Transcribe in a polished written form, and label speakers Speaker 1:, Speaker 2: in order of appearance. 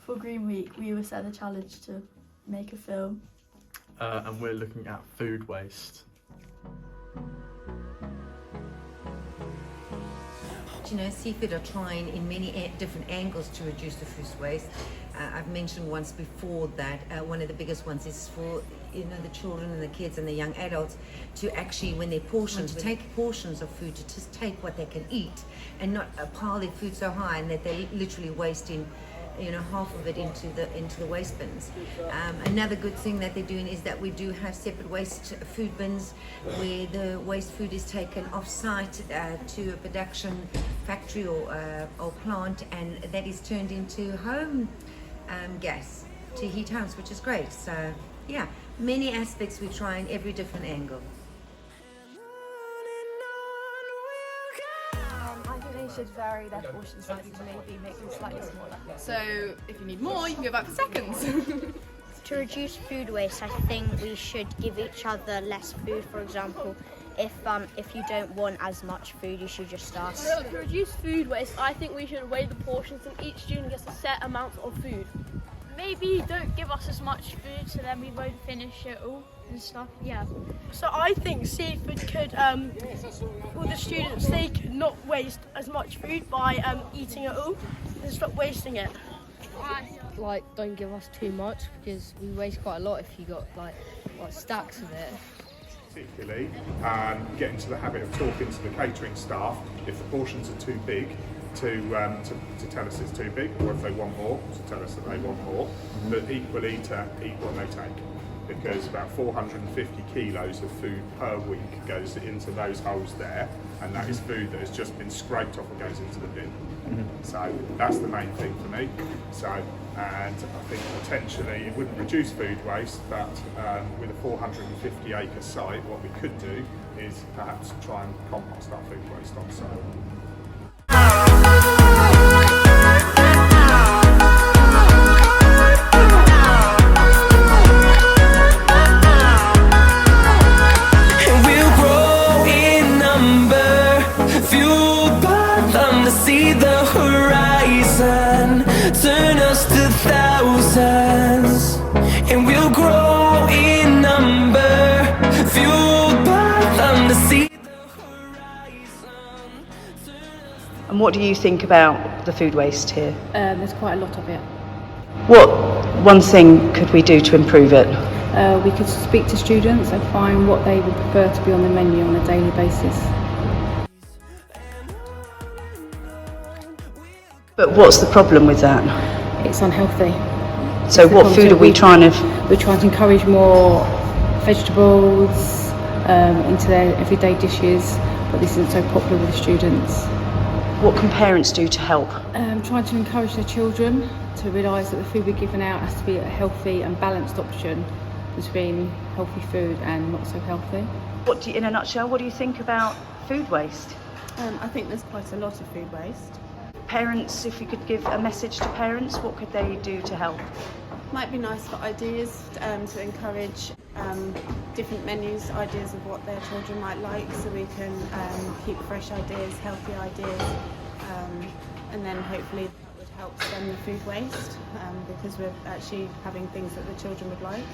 Speaker 1: For Green Week, we were set the challenge to make a film.
Speaker 2: And we're looking at food waste.
Speaker 3: You know, Seafood are trying in many different angles to reduce the food waste. I've mentioned once before that one of the biggest ones is for the children and the kids and the young adults to actually, when they portion, to take portions of food, to just take what they can eat and not pile their food so high and that they're literally wasting half of it into the waste bins. Another good thing that they're doing is that we do have separate waste food bins where the waste food is taken off-site to a production factory or plant, and that is turned into home gas to heat homes, which is great. So yeah, many aspects we try in every different angle.
Speaker 4: I think they should vary their portion sizes and maybe make them slightly smaller.
Speaker 5: So if you need more, you can go back for seconds.
Speaker 6: To reduce food waste, I think we should give each other less food. For example, if you don't want as much food, you should just ask.
Speaker 4: So to reduce food waste, I think we should weigh the portions and each student gets a set amount of food.
Speaker 7: Maybe don't give us as much food so then we won't finish it all and stuff, yeah.
Speaker 8: So I think Seafood could, all the students, they could not waste as much food by eating it all and stop wasting it.
Speaker 9: Like, don't give us too much because we waste quite a lot if you got like stacks of it.
Speaker 10: Particularly, get into the habit of talking to the catering staff if the portions are too big to tell us it's too big, or if they want more, to tell us that they want more, but equally to eat what they take. Because about 450 kilos of food per week goes into those holes there, and that is food that has just been scraped off and goes into the bin. So that's the main thing for me. So, and I think potentially it wouldn't reduce food waste, but with a 450 acre site, what we could do is perhaps try and compost our food waste on site.
Speaker 11: Turn us to thousands, and we'll grow in number, fueled by them to see the horizon.
Speaker 12: And what do you think about the food waste here?
Speaker 13: There's quite a lot of it.
Speaker 12: What one thing could we do to improve it?
Speaker 13: We could speak to students and find what they would prefer to be on the menu on a daily basis.
Speaker 12: But what's the problem with that?
Speaker 13: It's unhealthy.
Speaker 12: So what food are we trying to...
Speaker 13: We're trying to encourage more vegetables into their everyday dishes, but this isn't so popular with the students.
Speaker 12: What can parents do to help?
Speaker 13: Trying to encourage their children to realise that the food we're giving out has to be a healthy and balanced option between healthy food and not so healthy.
Speaker 12: In a nutshell, what do you think about food waste?
Speaker 14: I think there's quite a lot of food waste.
Speaker 12: Parents, if you could give a message to parents, what could they do to help?
Speaker 14: Might be nice for ideas to encourage different menus, ideas of what their children might like, so we can keep fresh ideas, healthy ideas, and then hopefully that would help stem the food waste because we're actually having things that the children would like.